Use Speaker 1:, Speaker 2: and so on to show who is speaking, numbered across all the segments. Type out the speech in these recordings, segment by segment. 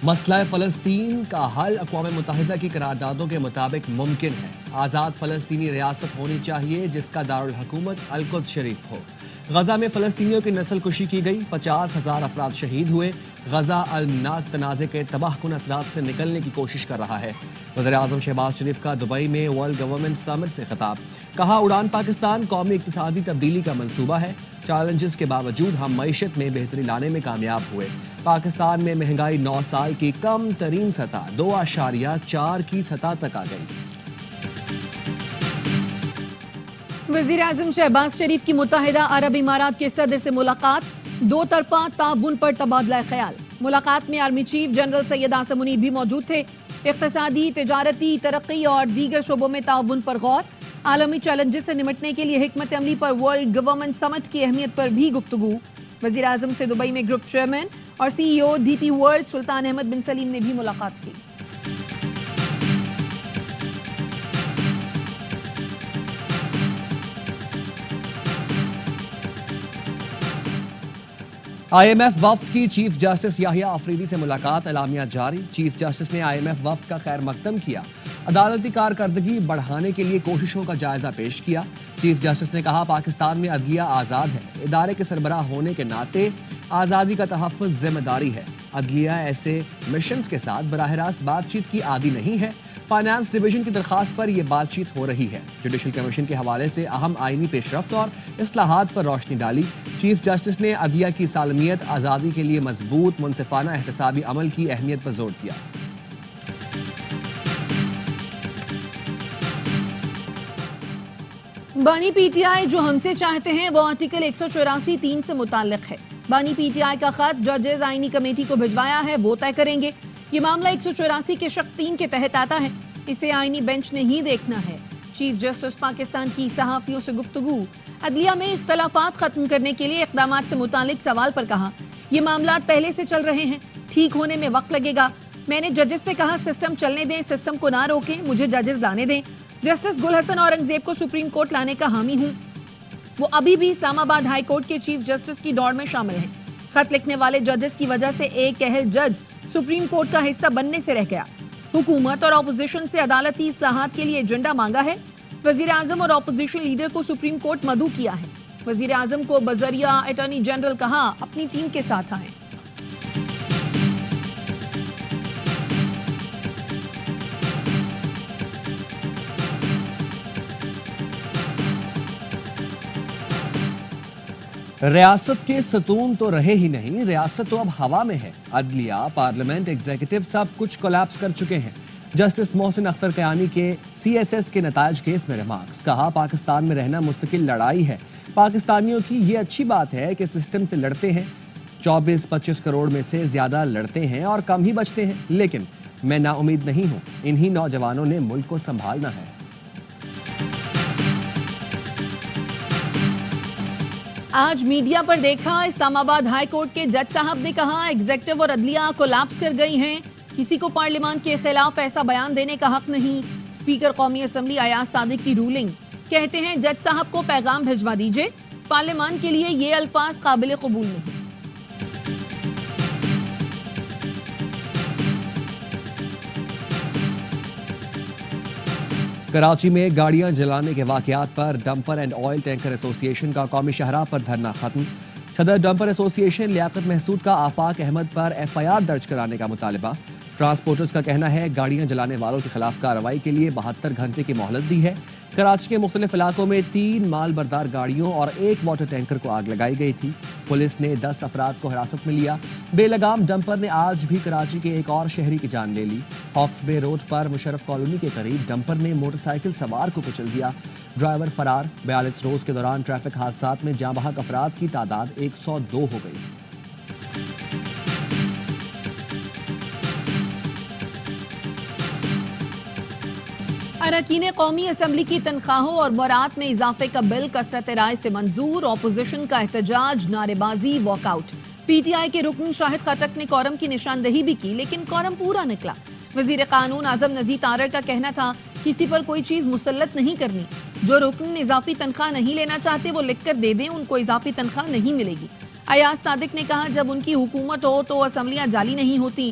Speaker 1: مسئلہ فلسطین کا حل اقوام متحدہ کی قراردادوں کے مطابق ممکن ہے۔ آزاد فلسطینی ریاست ہونی چاہیے جس کا دارالحکومت القدس شریف ہو۔ غزہ میں فلسطینیوں کی نسل کشی کی گئی، 50,000 افراد شہید ہوئے۔ غزہ المناک تنازع کے تباہ کن اثرات سے نکلنے کی کوشش کر رہا ہے۔ وزیر اعظم شہباز شریف کا دبئی میں ورلڈ گورنمنٹ سمٹ سے خطاب، کہا اڑان پاکستان قومی اقتصادی تبدیلی کا منصوبہ ہے۔ چیلنجز کے باوجود ہم معیشت میں بہتری لانے میں کامیاب ہوئے۔ پاکستان میں مہنگائی 9 سال کی کم ترین سطح 2.4 کی سطح تک آ گئی۔
Speaker 2: وزیر اعظم شہباز شریف کی متحدہ عرب امارات کے صدر سے ملاقات، دو طرفہ تعاون پر تبادلہ خیال۔ ملاقات میں army chief general Syed Asim Munir بھی موجود تھے۔ اقتصادی، تجارتی، ترقی اور دیگر شعبوں میں تعاون پر غور۔ عالمی چیلنجز سے نمٹنے کے لیے حکمت عملی پر ورلڈ گورنمنٹ سمٹ کی اہمیت پر بھی گفتگو۔ وزیر اعظم سے دبئی میں گروپ چیئرمین اور سی ای او ڈی پی ورلڈ سلطان احمد بن سلیم نے بھی ملاقات کی۔
Speaker 1: آئی ایم ایف وفد کی چیف جسٹس یحییٰ آفریدی سے ملاقات، اعلامیہ جاری۔ چیف جسٹس نے آئی ایم ایف وفد کا خیر مقدم کیا، عدالتی کارکردگی بڑھانے کے لیے کوششوں کا جائزہ پیش کیا۔ چیف جسٹس نے کہا پاکستان میں عدلیہ آزاد ہے، ادارے کے سربراہ ہونے کے ناطے آزادی کا تحفظ ذمہ داری ہے۔ عدلیہ ایسے مشنز کے ساتھ براہ راست بات چیت کی عادی نہیں ہے۔ فائنانس ڈویژن کی درخواست پر یہ بات چیت ہو رہی ہے۔ جوڈیشل کمیشن کے حوالے سے اہم آئینی پیش رفت اور اصلاحات پر روشنی ڈالی۔ چیف جسٹس نے عدلیہ کی سالمیت، آزادی کے لیے مضبوط منصفانہ احتسابی عمل کی اہمیت پر زور دیا۔
Speaker 2: بانی پی ٹی آئی جو ہم سے چاہتے ہیں وہ آرٹیکل 184(3) سے متعلق ہے۔ بانی پی ٹی آئی کا خط ججز آئینی کمیٹی کو بھجوایا ہے، وہ طے کریں گے۔ یہ معاملہ 184 کے شق 3 کے تحت آتا ہے، اسے آئینی بینچ نے ہی دیکھنا ہے۔ چیف جسٹس پاکستان کی صحافیوں سے گفتگو، عدلیہ میں اختلافات ختم کرنے کے لیے اقدامات سے متعلق سوال پر کہا یہ معاملات پہلے سے چل رہے ہیں، ٹھیک ہونے میں وقت لگے گا۔ میں نے ججز سے کہا سسٹم چلنے دیں، سسٹم کو نہ روکیں، مجھے ججز لانے دیں۔ جسٹس گل حسن اورنگزیب کو سپریم کورٹ لانے کا حامی ہوں، وہ ابھی بھی اسلام آباد ہائی کورٹ کے چیف جسٹس کی دوڑ میں شامل ہیں۔ خط لکھنے والے ججز کی وجہ سے ایک اہل جج سپریم کورٹ کا حصہ بننے سے رہ گیا۔ حکومت اور اپوزیشن سے عدالتی اصلاحات کے لیے ایجنڈا مانگا ہے۔ وزیر اعظم اور اپوزیشن لیڈر کو سپریم کورٹ مدعو کیا ہے۔ وزیر اعظم کو بذریعہ اٹارنی جنرل کہا اپنی ٹیم کے ساتھ آئیں۔
Speaker 1: ریاست کے ستون تو رہے ہی نہیں، ریاست تو اب ہوا میں ہے۔ عدلیہ، پارلیمنٹ، ایگزیکٹو سب کچھ کولیپس کر چکے ہیں۔ جسٹس محسن اختر قیانی کے سی ایس ایس کے نتائج کیس میں ریمارکس، کہا پاکستان میں رہنا مستقل لڑائی ہے۔ پاکستانیوں کی یہ اچھی بات ہے کہ سسٹم سے لڑتے ہیں، 24-25 کروڑ میں سے زیادہ لڑتے ہیں اور کم ہی بچتے ہیں، لیکن میں نا امید نہیں ہوں، انہی نوجوانوں نے ملک کو سنبھالنا ہے۔
Speaker 2: آج میڈیا پر دیکھا اسلام آباد ہائی کورٹ کے جج صاحب نے کہا ایگزیکٹو اور عدلیہ کولیپس کر گئی ہیں، کسی کو پارلیمان کے خلاف ایسا بیان دینے کا حق نہیں۔ اسپیکر قومی اسمبلی ایاز صادق کی رولنگ، کہتے ہیں جج صاحب کو پیغام بھجوا دیجئے، پارلیمان کے لیے یہ الفاظ قابل قبول نہیں۔
Speaker 1: کراچی میں گاڑیاں جلانے کے واقعات پر ڈمپر اینڈ آئل ٹینکر ایسوسی ایشن کا قومی شاہراہ پر دھرنا ختم۔ صدر ڈمپر ایسوسی ایشن لیاقت محسود کا آفاق احمد پر ایف آئی آر درج کرانے کا مطالبہ۔ ٹرانسپورٹرز کا کہنا ہے گاڑیاں جلانے والوں کے خلاف کارروائی کے لیے 72 گھنٹے کی مہلت دی ہے۔ کراچی کے مختلف علاقوں میں 3 مال بردار گاڑیوں اور 1 واٹر ٹینکر کو آگ لگائی گئی تھی۔ پولیس نے 10 افراد کو حراست میں لیا۔ بے لگام ڈمپر نے آج بھی کراچی کے ایک اور شہری کی جان لے لی۔ ہاکس بے روڈ پر مشرف کالونی کے قریب ڈمپر نے موٹر سائیکل سوار کو کچل دیا، ڈرائیور فرار۔ 42 روز کے دوران ٹریفک حادثات میں جاں بحق افراد کی تعداد 102 ہو گئی۔
Speaker 2: اراکین قومی اسمبلی کی تنخواہوں اور برات میں اضافے کا بل کثرت رائے سے منظور، اپوزیشن کا احتجاج، نعرے بازی، walk out. P T I کے رکن شاہد خٹک نے کورم کی نشاندہی بھی کی لیکن کورم پورا نکلا۔ وزیر قانون اعظم نذیر تارڑ کا کہنا تھا کسی پر کوئی چیز مسلط نہیں کرنی، جو رکن اضافی تنخواہ نہیں لینا چاہتے وہ لکھ کر دے دیں، ان کو اضافی تنخواہ نہیں ملے گی۔ ایاز صادق نے کہا جب ان کی حکومت ہو تو اسمبلیاں جعلی نہیں ہوتی،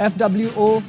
Speaker 1: FWO,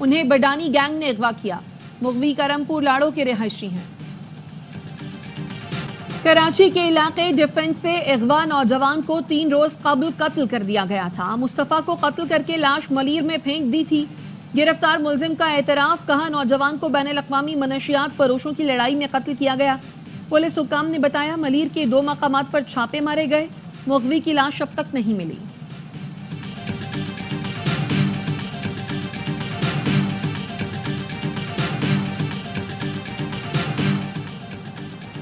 Speaker 2: انہیں بڈانی گینگ نے اغوا کیا. مغوی کرمپور لاڑو کے رہائشی ہیں. کراچی کے علاقے ڈیفنس سے اغوا نوجوان کو 3 روز قبل قتل کر دیا گیا تھا. مصطفیٰ کو قتل کر کے لاش ملیر میں پھینک دی تھی. گرفتار ملزم کا اعتراف, کہا نوجوان کو بین الاقوامی منشیات فروشوں کی لڑائی میں قتل کیا گیا. پولیس حکام نے بتایا ملیر کے 2 مقامات پر چھاپے مارے گئے. مغوی کی لاش اب تک نہیں ملی.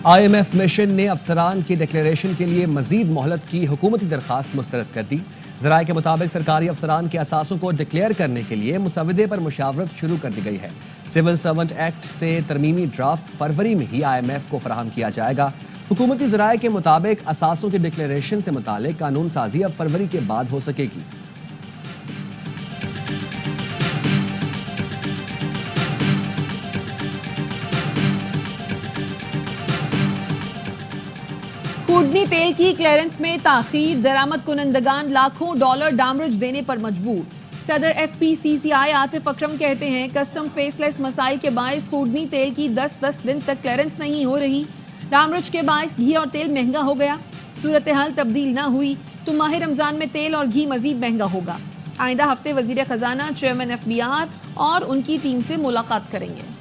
Speaker 1: آئی ایم ایف مشن نے افسران کی ڈکلیریشن کے لیے مزید مہلت کی حکومتی درخواست مسترد کر دی. ذرائع کے مطابق سرکاری افسران کے اثاثوں کو ڈکلیئر کرنے کے لیے مسودے پر مشاورت شروع کر دی گئی ہے. سول سرونٹ ایکٹ سے ترمیمی ڈرافٹ فروری میں ہی آئی ایم ایف کو فراہم کیا جائے گا. حکومتی ذرائع کے مطابق اثاثوں کی ڈکلیریشن سے متعلق قانون سازی اب فروری کے بعد ہو سکے گی.
Speaker 2: خوردنی تیل کی کلیئرنس میں تاخیر, درآمد کنندگان لاکھوں ڈالر ڈیمریج دینے پر مجبور. صدر ایف پی سی سی آئی عاطف اکرم کہتے ہیں کسٹم فیس لیس مسائل کے باعث خوردنی تیل کی 10 دن تک کلیئرنس نہیں ہو رہی. ڈیمریج کے باعث گھی اور تیل مہنگا ہو گیا. صورتحال تبدیل نہ ہوئی تو ماہ رمضان میں تیل اور گھی مزید مہنگا ہوگا. آئندہ ہفتے وزیر خزانہ, چیئرمین ایف بی آر اور ان کی ٹیم سے ملاقات کریں گے.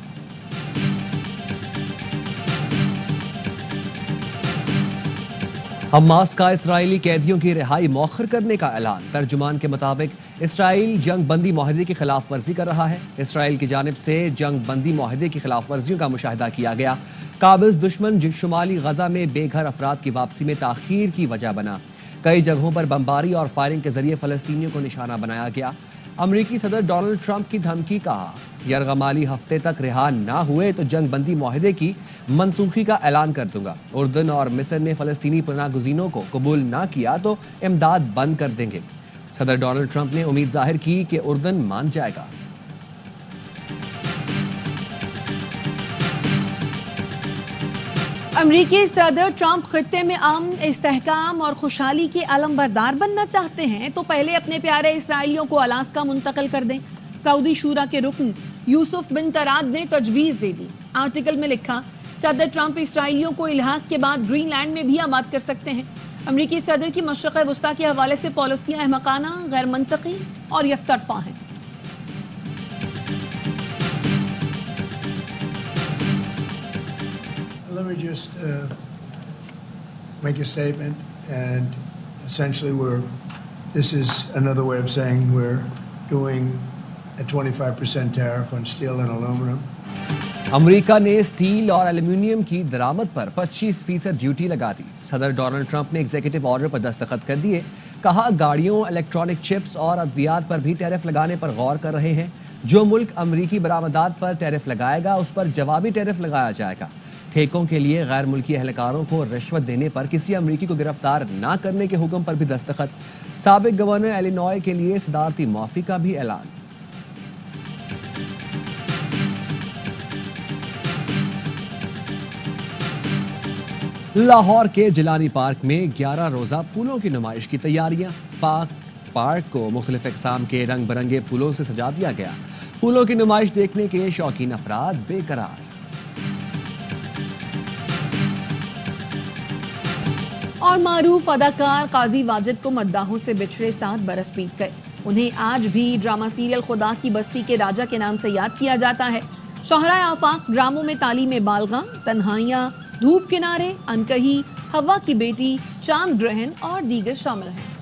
Speaker 1: حماس کا اسرائیلی قیدیوں کی رہائی مؤخر کرنے کا اعلان. ترجمان کے مطابق اسرائیل جنگ بندی معاہدے کی خلاف ورزی کر رہا ہے. اسرائیل کی جانب سے جنگ بندی معاہدے کی خلاف ورزیوں کا مشاہدہ کیا گیا. قابض دشمن شمالی غزہ میں بے گھر افراد کی واپسی میں تاخیر کی وجہ بنا. کئی جگہوں پر بمباری اور فائرنگ کے ذریعے فلسطینیوں کو نشانہ بنایا گیا. امریکی صدر ڈونلڈ ٹرمپ کی دھمکی, کہا یرغمالی ہفتے تک رہا نہ ہوئے تو جنگ بندی معاہدے کی منسوخی کا اعلان کر دوں گا. اردن اور مصر نے فلسطینی پناہ گزینوں کو قبول نہ کیا تو امداد بند کر دیں گے. صدر ڈونلڈ ٹرمپ نے امید ظاہر کی کہ اردن مان جائے گا.
Speaker 2: امریکی صدر ٹرمپ خطے میں امن, استحکام اور خوشحالی کے علم بردار بننا چاہتے ہیں تو پہلے اپنے پیارے اسرائیلیوں کو الاسکا منتقل کر دیں. سعودی شورا کے رکن یوسف بن طراد نے تجویز دے دی. آرٹیکل میں لکھا صدر ٹرمپ اسرائیلیوں کو الحاق کے بعد گرین لینڈ میں بھی آباد کر سکتے ہیں. امریکی صدر کی مشرق وسطیٰ کے حوالے سے پالیسیاں احمقانہ, غیر منطقی اور یک طرفہ ہیں.
Speaker 3: Let me just make a statement, and essentially this is another way of saying we're doing a 25% tariff on steel and aluminum.
Speaker 1: امریکہ نے اسٹیل اور ایلومینیم کی درآمد پر 25% ڈیوٹی لگا دی. صدر ڈونلڈ ٹرمپ نے ایگزیکٹو آرڈر پر دستخط کر دیے. کہا گاڑیوں, الیکٹرانک چپس اور ادویات پر بھی ٹیرف لگانے پر غور کر رہے ہیں. جو ملک امریکی برآمدات پر ٹیرف لگائے گا اس پر جوابی ٹیرف لگایا جائے گا. ٹھیکوں کے لیے غیر ملکی اہلکاروں کو رشوت دینے پر کسی امریکی کو گرفتار نہ کرنے کے حکم پر بھی دستخط. سابق گورنر ایلینوائے کے لیے صدارتی معافی کا بھی اعلان. لاہور کے جیلانی پارک میں 11 روزہ پھولوں کی نمائش کی تیاریاں. پارک کو مختلف اقسام کے رنگ برنگے پھولوں سے سجا دیا گیا. پھولوں کی نمائش دیکھنے کے شوقین افراد بے قرار.
Speaker 2: اور معروف اداکار قاضی واجد کو مداحوں سے بچھڑے 7 برس بیت گئے. انہیں آج بھی ڈرامہ سیریل خدا کی بستی کے راجا کے نام سے یاد کیا جاتا ہے. شاہراہ آفاق ڈراموں میں تعلیم بالغاں, تنہائیاں, دھوپ کنارے, انکہی, ہوا کی بیٹی, چاند گرہن اور دیگر شامل ہیں.